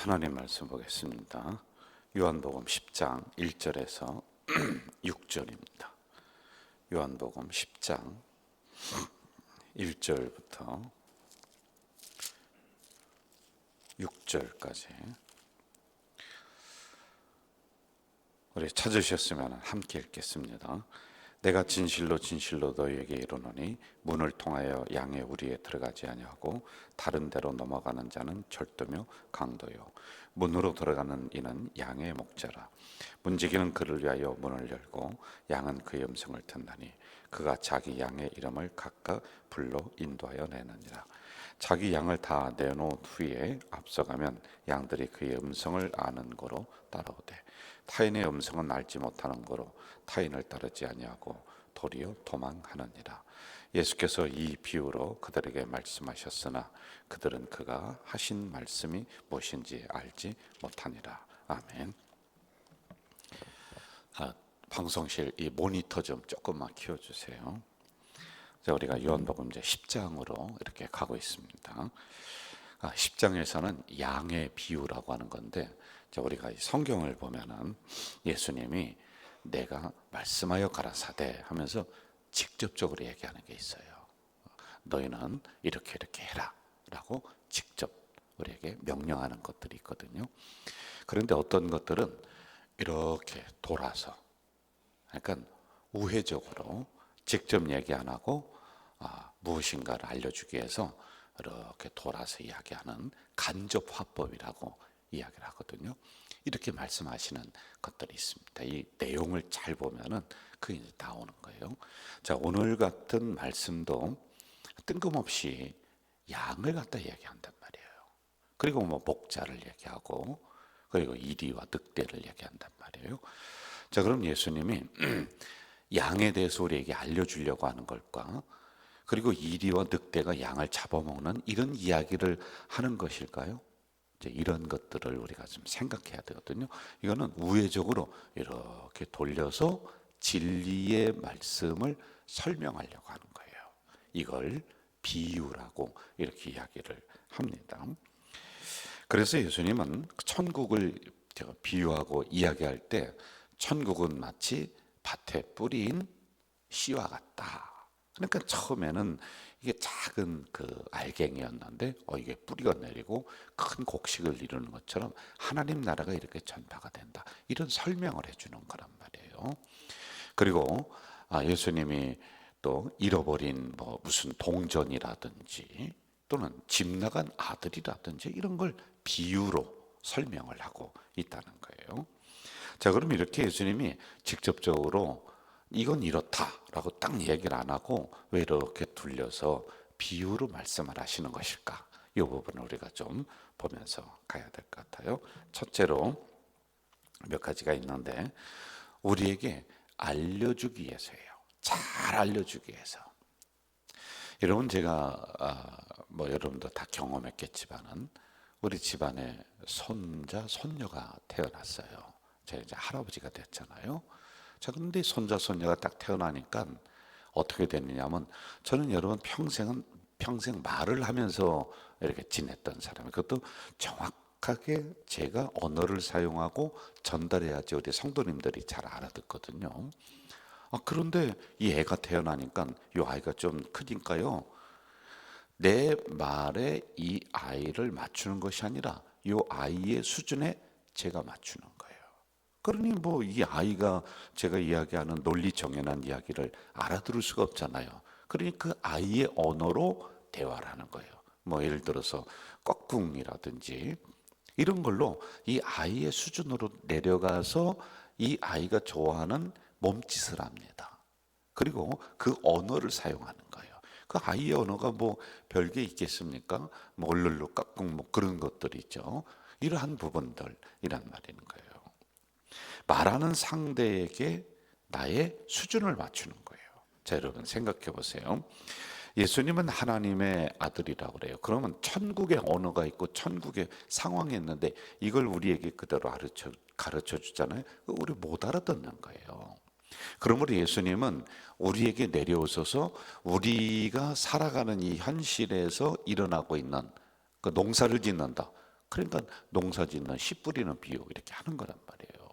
하나님 말씀 보겠습니다. 요한복음 10장 1절에서 6절입니다. 요한복음 10장 1절부터 6절까지 우리 찾으셨으면 함께 읽겠습니다. 내가 진실로 진실로 너희에게 이르노니 문을 통하여 양의 우리에 들어가지 아니하고 다른 데로 넘어가는 자는 절도며 강도요 문으로 들어가는 이는 양의 목자라. 문지기는 그를 위하여 문을 열고 양은 그의 음성을 듣나니 그가 자기 양의 이름을 각각 불러 인도하여 내느니라. 자기 양을 다 내놓은 후에 앞서가면 양들이 그의 음성을 아는 거로 따라오되 타인의 음성은 알지 못하는 거로 타인을 따르지 아니하고 도리어 도망하느니라. 예수께서 이 비유로 그들에게 말씀하셨으나 그들은 그가 하신 말씀이 무엇인지 알지 못하니라. 아멘. 방송실 이 모니터 좀 조금만 키워주세요. 자, 우리가 요한복음 이제 10장으로 이렇게 가고 있습니다. 10장에서는 양의 비유라고 하는 건데, 우리가 성경을 보면은 예수님이 내가 말씀하여 가라사대 하면서 직접적으로 얘기하는 게 있어요. 너희는 이렇게 이렇게 해라 라고 직접 우리에게 명령하는 것들이 있거든요. 그런데 어떤 것들은 이렇게 돌아서, 그러니까 우회적으로 직접 얘기 안 하고 무엇인가를 알려주기 위해서 이렇게 돌아서 이야기하는 간접 화법이라고 이야기를 하거든요. 이렇게 말씀하시는 것들이 있습니다. 이 내용을 잘 보면은 그게 이제 나오는 거예요. 자, 오늘 같은 말씀도 뜬금없이 양을 갖다 얘기한단 말이에요. 그리고 뭐 목자를 얘기하고, 그리고 이리와 늑대를 얘기한단 말이에요. 자, 그럼 예수님이 양에 대해서 우리에게 알려주려고 하는 걸까? 그리고 이리와 늑대가 양을 잡아먹는 이런 이야기를 하는 것일까요? 이제 이런 것들을 우리가 좀 생각해야 되거든요. 이거는 우회적으로 이렇게 돌려서 진리의 말씀을 설명하려고 하는 거예요. 이걸 비유라고 이렇게 이야기를 합니다. 그래서 예수님은 천국을 제가 비유하고 이야기할 때 천국은 마치 밭에 뿌린 씨와 같다. 그러니까 처음에는 이게 작은 그 알갱이였는데 이게 뿌리가 내리고 큰 곡식을 이루는 것처럼 하나님 나라가 이렇게 전파가 된다. 이런 설명을 해주는 거란 말이에요. 그리고 예수님이 또 잃어버린 뭐 무슨 동전이라든지 또는 집 나간 아들이라든지 이런 걸 비유로 설명을 하고 있다는 거예요. 자, 그럼 이렇게 예수님이 직접적으로 이건 이렇다라고 딱 얘기를 안 하고 왜 이렇게 둘려서 비유로 말씀을 하시는 것일까? 이 부분을 우리가 좀 보면서 가야 될 것 같아요. 첫째로 몇 가지가 있는데 우리에게 알려주기 위해서예요. 잘 알려주기 위해서. 여러분, 제가 뭐 여러분도 다 경험했겠지만은 우리 집안에 손자, 손녀가 태어났어요. 제가 이제 할아버지가 됐잖아요. 자, 그런데 손자, 손녀가 딱 태어나니까 어떻게 됐느냐면 저는 여러분 평생 말을 하면서 이렇게 지냈던 사람이에요. 그것도 정확하게 제가 언어를 사용하고 전달해야지 우리 성도님들이 잘 알아듣거든요. 그런데 이 애가 태어나니까 이 아이가 좀 크니까요. 내 말에 이 아이를 맞추는 것이 아니라 이 아이의 수준에 제가 맞추는 거예요. 그러니 뭐 이 아이가 제가 이야기하는 논리 정연한 이야기를 알아들을 수가 없잖아요. 그러니 그 아이의 언어로 대화를 하는 거예요. 뭐 예를 들어서 꺽궁이라든지 이런 걸로 이 아이의 수준으로 내려가서 이 아이가 좋아하는 몸짓을 합니다. 그리고 그 언어를 사용하는 거예요. 그 아이의 언어가 뭐 별게 있겠습니까? 뭐 얼룰루 깍꿍 뭐 그런 것들이 있죠. 이러한 부분들이란 말인 거예요. 말하는 상대에게 나의 수준을 맞추는 거예요. 자, 여러분 생각해 보세요. 예수님은 하나님의 아들이라고 그래요. 그러면 천국의 언어가 있고 천국의 상황이 있는데 이걸 우리에게 그대로 가르쳐 주잖아요. 우리 못 알아듣는 거예요. 그러므로 예수님은 우리에게 내려오셔서 우리가 살아가는 이 현실에서 일어나고 있는 그 농사를 짓는다. 그러니까 농사 짓는 씨 뿌리는 비유 이렇게 하는 거란 말이에요.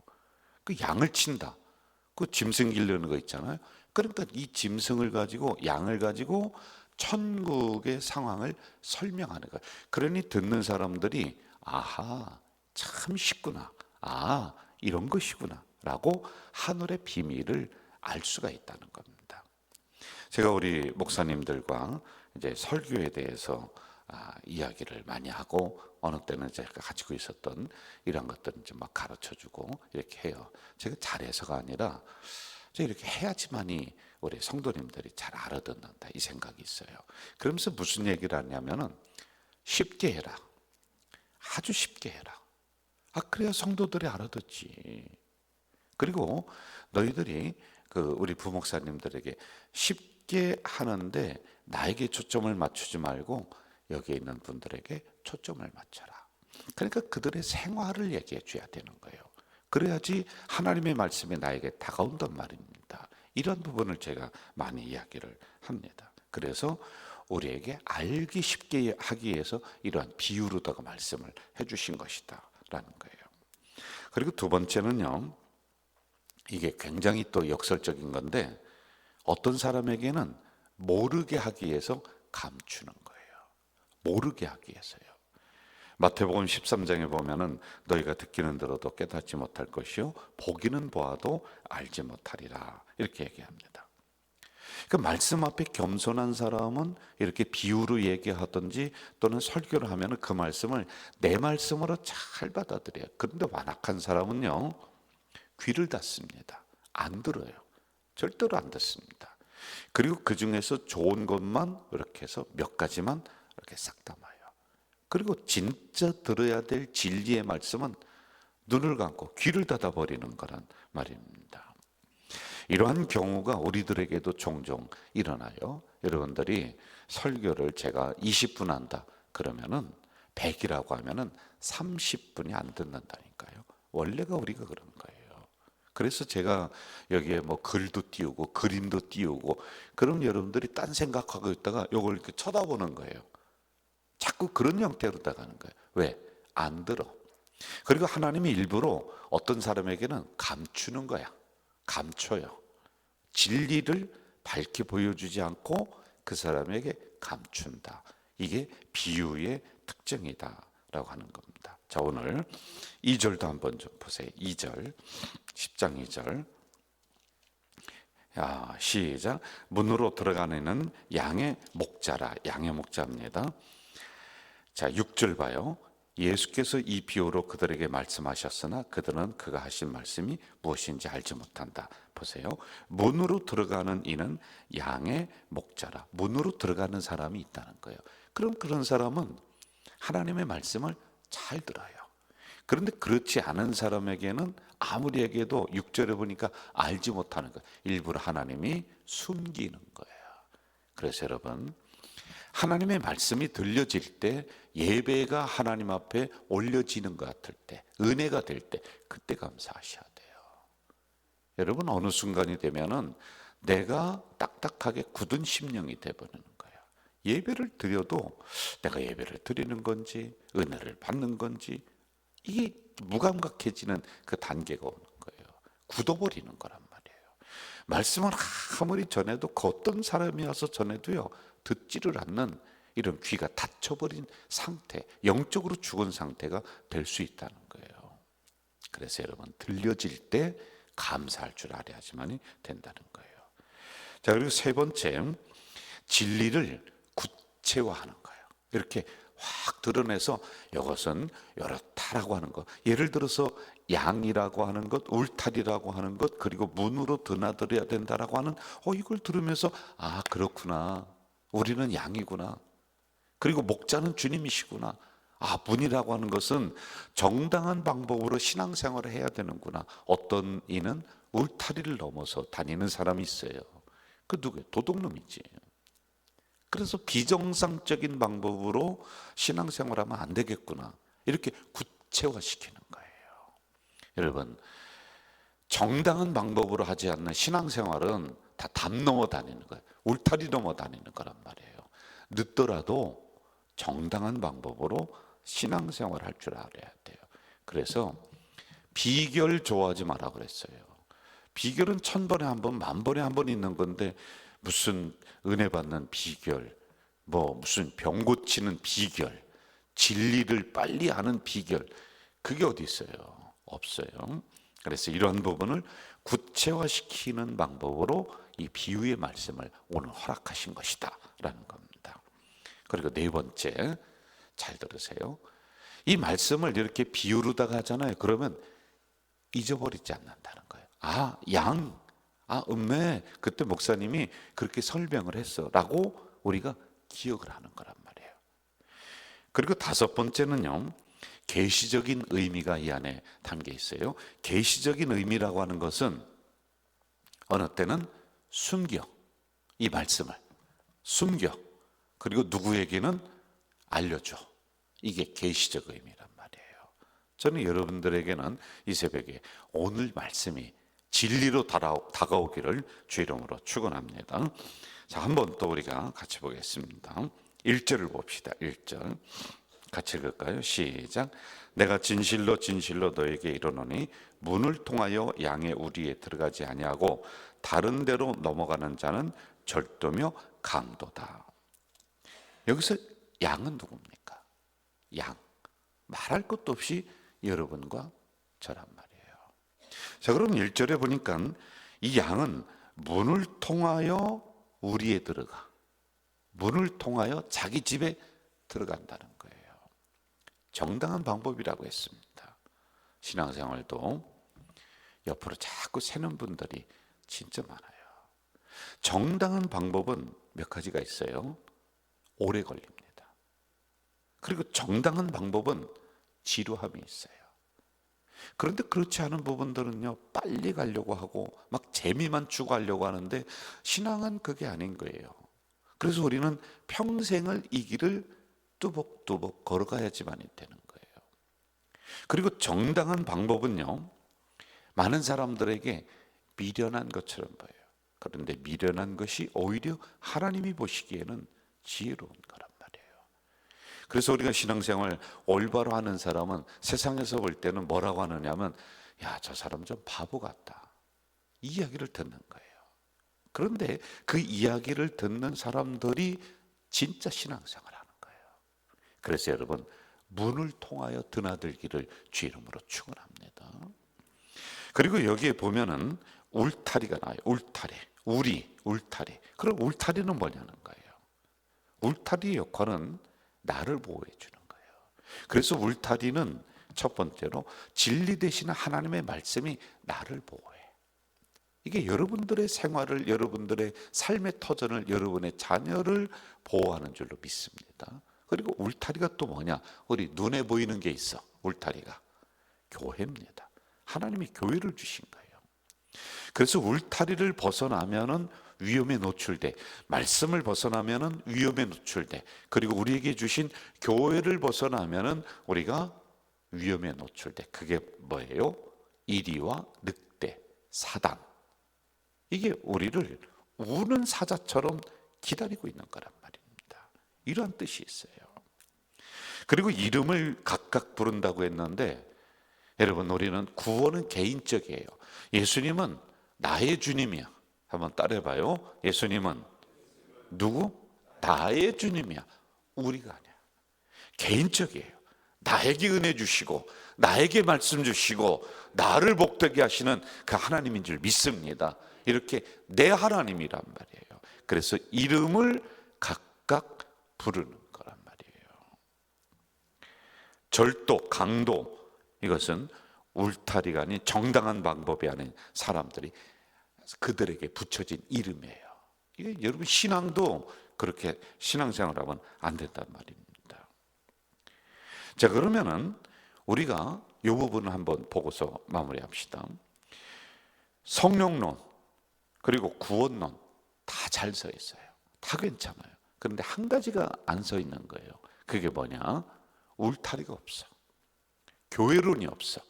그 양을 친다. 그 짐승 기르는 거 있잖아요. 그러니까 이 짐승을 가지고 양을 가지고 천국의 상황을 설명하는 거예요. 그러니 듣는 사람들이 아하 참 쉽구나. 아 이런 것이구나 라고 하늘의 비밀을 알 수가 있다는 겁니다. 제가 우리 목사님들과 이제 설교에 대해서 이야기를 많이 하고 어느 때는 제가 가지고 있었던 이런 것들은 좀 막 가르쳐주고 이렇게 해요. 제가 잘해서가 아니라 이렇게 해야지만이 우리 성도님들이 잘 알아듣는다 이 생각이 있어요. 그러면서 무슨 얘기를 하냐면은 쉽게 해라. 아주 쉽게 해라. 그래야 성도들이 알아듣지. 그리고 너희들이 우리 부목사님들에게 쉽게 하는데 나에게 초점을 맞추지 말고 여기에 있는 분들에게 초점을 맞춰라. 그러니까 그들의 생활을 얘기해 줘야 되는 거예요. 그래야지 하나님의 말씀이 나에게 다가온단 말입니다. 이런 부분을 제가 많이 이야기를 합니다. 그래서 우리에게 알기 쉽게 하기 위해서 이러한 비유로다가 말씀을 해주신 것이다 라는 거예요. 그리고 두 번째는요, 이게 굉장히 또 역설적인 건데 어떤 사람에게는 모르게 하기 위해서 감추는 거예요. 모르게 하기 위해서요. 마태복음 13장에 보면은 너희가 듣기는 들어도 깨닫지 못할 것이요 보기는 보아도 알지 못하리라 이렇게 얘기합니다. 그 말씀 앞에 겸손한 사람은 이렇게 비유로 얘기하든지 또는 설교를 하면은 그 말씀을 내 말씀으로 잘 받아들여요. 그런데 완악한 사람은요 귀를 닫습니다. 안 들어요. 절대로 안 듣습니다. 그리고 그 중에서 좋은 것만 이렇게 해서 몇 가지만 이렇게 싹 담아요. 그리고 진짜 들어야 될 진리의 말씀은 눈을 감고 귀를 닫아버리는 거란 말입니다. 이러한 경우가 우리들에게도 종종 일어나요. 여러분들이 설교를 제가 20분 한다 그러면은 100이라고 하면은 30분이 안 듣는다니까요. 원래가 우리가 그런 거예요. 그래서 제가 여기에 뭐 글도 띄우고 그림도 띄우고 그럼 여러분들이 딴 생각하고 있다가 요걸 이렇게 쳐다보는 거예요. 자꾸 그런 형태로 나가는 거예요. 왜? 안 들어. 그리고 하나님이 일부러 어떤 사람에게는 감추는 거야. 감춰요. 진리를 밝게 보여주지 않고 그 사람에게 감춘다. 이게 비유의 특징이다 라고 하는 겁니다. 자, 오늘 2절도 한번 좀 보세요. 2절 10장 2절 시작. 문으로 들어가는 양의 목자라. 양의 목자입니다. 자, 6절 봐요. 예수께서 이 비유로 그들에게 말씀하셨으나 그들은 그가 하신 말씀이 무엇인지 알지 못한다. 보세요. 문으로 들어가는 이는 양의 목자라. 문으로 들어가는 사람이 있다는 거예요. 그럼 그런 사람은 하나님의 말씀을 잘 들어요. 그런데 그렇지 않은 사람에게는 아무리 얘기해도 6절에 보니까 알지 못하는 거예요. 일부러 하나님이 숨기는 거예요. 그래서 여러분, 하나님의 말씀이 들려질 때, 예배가 하나님 앞에 올려지는 것 같을 때, 은혜가 될 때, 그때 감사하셔야 돼요. 여러분, 어느 순간이 되면은 내가 딱딱하게 굳은 심령이 돼버리는 거예요. 예배를 드려도 내가 예배를 드리는 건지 은혜를 받는 건지 이게 무감각해지는 그 단계가 오는 거예요. 굳어버리는 거란 말이에요. 말씀을 아무리 전해도 그 어떤 사람이 와서 전해도요 듣지를 않는 이런 귀가 닫혀버린 상태, 영적으로 죽은 상태가 될 수 있다는 거예요. 그래서 여러분, 들려질 때 감사할 줄 알아야지만이 된다는 거예요. 자, 그리고 세 번째, 진리를 구체화하는 거예요. 이렇게 확 드러내서 이것은 이렇다라고 하는 것. 예를 들어서 양이라고 하는 것, 울타리라고 하는 것, 그리고 문으로 드나들어야 된다라고 하는 이걸 들으면서 그렇구나. 우리는 양이구나. 그리고 목자는 주님이시구나. 문이라고 하는 것은 정당한 방법으로 신앙생활을 해야 되는구나. 어떤 이는 울타리를 넘어서 다니는 사람이 있어요. 그 누구예요? 도둑놈이지. 그래서 비정상적인 방법으로 신앙생활하면 안 되겠구나. 이렇게 구체화시키는 거예요. 여러분, 정당한 방법으로 하지 않는 신앙생활은 다 담 넘어 다니는 거예요. 울타리 넘어 다니는 거란 말이에요. 늦더라도 정당한 방법으로 신앙생활 할 줄 알아야 돼요. 그래서 비결 좋아하지 마라 그랬어요. 비결은 1000번에 한 번, 10,000번에 한 번 있는 건데 무슨 은혜 받는 비결, 뭐 무슨 병 고치는 비결, 진리를 빨리 아는 비결, 그게 어디 있어요? 없어요. 그래서 이러한 부분을 구체화시키는 방법으로 이 비유의 말씀을 오늘 허락하신 것이다 라는 겁니다. 그리고 네 번째, 잘 들으세요. 이 말씀을 이렇게 비유로다가 하잖아요. 그러면 잊어버리지 않는다는 거예요. 아, 양, 아, 음매, 그때 목사님이 그렇게 설명을 했어 라고 우리가 기억을 하는 거란 말이에요. 그리고 다섯 번째는요, 계시적인 의미가 이 안에 담겨 있어요. 계시적인 의미라고 하는 것은 어느 때는 숨겨, 이 말씀을 숨겨, 그리고 누구에게는 알려줘. 이게 계시적 의미란 말이에요. 저는 여러분들에게는 이 새벽에 오늘 말씀이 진리로 다가오기를 주 이름으로 축원합니다. 자, 한번 또 우리가 같이 보겠습니다. 1절을 봅시다. 1절 같이 읽을까요? 시작. 내가 진실로 진실로 너에게 이르노니 문을 통하여 양의 우리에 들어가지 아니하고 다른 데로 넘어가는 자는 절도며 강도다. 여기서 양은 누굽니까? 양, 말할 것도 없이 여러분과 저란 말이에요. 자, 그럼 1절에 보니까 이 양은 문을 통하여 우리에 들어가, 문을 통하여 자기 집에 들어간다는 거예요. 정당한 방법이라고 했습니다. 신앙생활도 옆으로 자꾸 새는 분들이 진짜 많아요. 정당한 방법은 몇 가지가 있어요. 오래 걸립니다. 그리고 정당한 방법은 지루함이 있어요. 그런데 그렇지 않은 부분들은요, 빨리 가려고 하고 막 재미만 추구하려고 하는데 신앙은 그게 아닌 거예요. 그래서 우리는 평생을 이 길을 뚜벅뚜벅 걸어가야지만이 되는 거예요. 그리고 정당한 방법은요, 많은 사람들에게 미련한 것처럼 보여요. 그런데 미련한 것이 오히려 하나님이 보시기에는 지혜로운 거란 말이에요. 그래서 우리가 신앙생활 올바로 하는 사람은 세상에서 볼 때는 뭐라고 하느냐면, 야, 저 사람 좀 바보 같다, 이 이야기를 듣는 거예요. 그런데 그 이야기를 듣는 사람들이 진짜 신앙생활 하는 거예요. 그래서 여러분, 문을 통하여 드나들기를 주 이름으로 축원합니다. 그리고 여기에 보면은 울타리가 나와요. 울타리, 울타리. 그럼 울타리는 뭐냐는 거예요. 울타리의 역할은 나를 보호해 주는 거예요. 그래서 울타리는 첫 번째로 진리 되시는 하나님의 말씀이 나를 보호해. 이게 여러분들의 생활을, 여러분들의 삶의 터전을, 여러분의 자녀를 보호하는 줄로 믿습니다. 그리고 울타리가 또 뭐냐? 우리 눈에 보이는 게 있어. 울타리가 교회입니다. 하나님이 교회를 주신 거예요. 그래서 울타리를 벗어나면은 위험에 노출돼, 말씀을 벗어나면은 위험에 노출돼, 그리고 우리에게 주신 교회를 벗어나면은 우리가 위험에 노출돼. 그게 뭐예요? 이리와 늑대, 사단. 이게 우리를 우는 사자처럼 기다리고 있는 거란 말입니다. 이러한 뜻이 있어요. 그리고 이름을 각각 부른다고 했는데, 여러분, 우리는 구원은 개인적이에요. 예수님은 나의 주님이야. 한번 따라해봐요. 예수님은 누구? 나의 주님이야. 우리가 아니야. 개인적이에요. 나에게 은혜 주시고 나에게 말씀 주시고 나를 복되게 하시는 그 하나님인 줄 믿습니다. 이렇게 내 하나님이란 말이에요. 그래서 이름을 각각 부르는 거란 말이에요. 절도, 강도, 이것은 울타리가 아닌 정당한 방법이 아닌 사람들이 그들에게 붙여진 이름이에요. 이게 여러분 신앙도 그렇게 신앙생활하면 안 된단 말입니다. 자, 그러면은 우리가 이 부분을 한번 보고서 마무리합시다. 성령론 그리고 구원론 다 잘 써 있어요. 다 괜찮아요. 그런데 한 가지가 안 써 있는 거예요. 그게 뭐냐? 울타리가 없어. 교회론이 없어.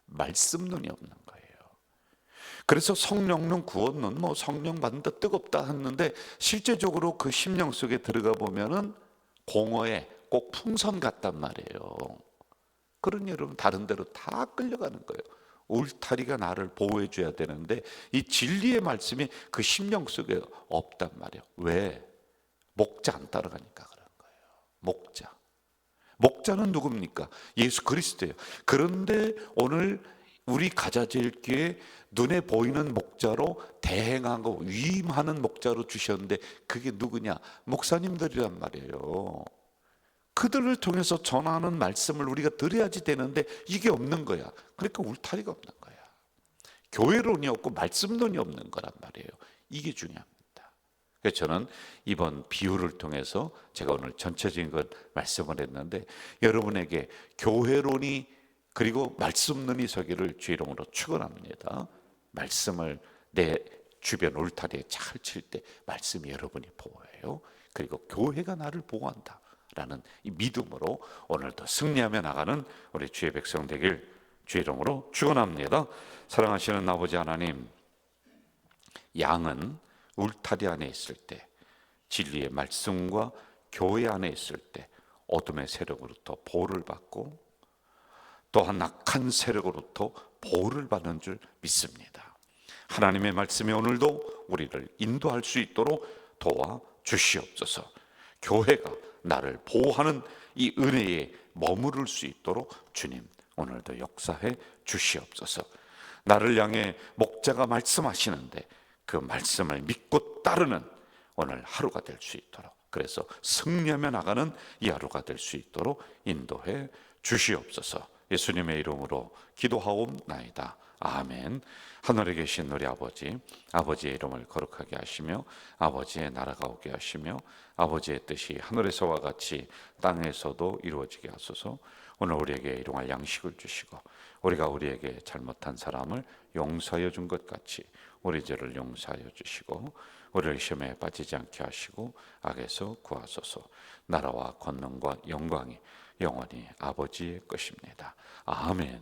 말씀론이 없는 거예요. 그래서 성령론, 구원론, 뭐 성령 받는다, 뜨겁다 했는데 실제적으로 그 심령 속에 들어가 보면은 공허해, 꼭 풍선 같단 말이에요. 그러니 여러분 다른 데로 다 끌려가는 거예요. 울타리가 나를 보호해 줘야 되는데 이 진리의 말씀이 그 심령 속에 없단 말이에요. 왜? 목자 안 따라가니까 그런 거예요. 목자는 누굽니까? 예수 그리스도예요. 그런데 오늘 우리 가자제일교회 눈에 보이는 목자로 대행하고 위임하는 목자로 주셨는데 그게 누구냐? 목사님들이란 말이에요. 그들을 통해서 전하는 말씀을 우리가 드려야지 되는데 이게 없는 거야. 그러니까 울타리가 없는 거야. 교회론이 없고 말씀론이 없는 거란 말이에요. 이게 중요합니다. 그래서 저는 이번 비유를 통해서 제가 오늘 전체적인 것 말씀을 했는데 여러분에게 교회론이 그리고 말씀론이 서기를 주의 이름으로 축원합니다. 말씀을 내 주변 울타리에 잘 칠 때 말씀이 여러분이 보호해요. 그리고 교회가 나를 보호한다 라는 이 믿음으로 오늘도 승리하며 나가는 우리 주의 백성 되길 주의 이름으로 축원합니다. 사랑하시는 아버지 하나님, 양은 울타리 안에 있을 때, 진리의 말씀과 교회 안에 있을 때 어둠의 세력으로부터 보호를 받고 또한 악한 세력으로부터 보호를 받는 줄 믿습니다. 하나님의 말씀이 오늘도 우리를 인도할 수 있도록 도와 주시옵소서. 교회가 나를 보호하는 이 은혜에 머무를 수 있도록 주님 오늘도 역사해 주시옵소서. 나를 향해 목자가 말씀하시는데 그 말씀을 믿고 따르는 오늘 하루가 될 수 있도록, 그래서 승리하며 나가는 이 하루가 될 수 있도록 인도해 주시옵소서. 예수님의 이름으로 기도하옵나이다. 아멘. 하늘에 계신 우리 아버지, 아버지의 이름을 거룩하게 하시며 아버지의 나라가 오게 하시며 아버지의 뜻이 하늘에서와 같이 땅에서도 이루어지게 하소서. 오늘 우리에게 일용할 양식을 주시고 우리가 우리에게 잘못한 사람을 용서하여 준 것 같이 우리 죄를 용서하여 주시고 우리를 시험에 빠지지 않게 하시고 악에서 구하소서. 나라와 권능과 영광이 영원히 아버지의 것입니다. 아멘.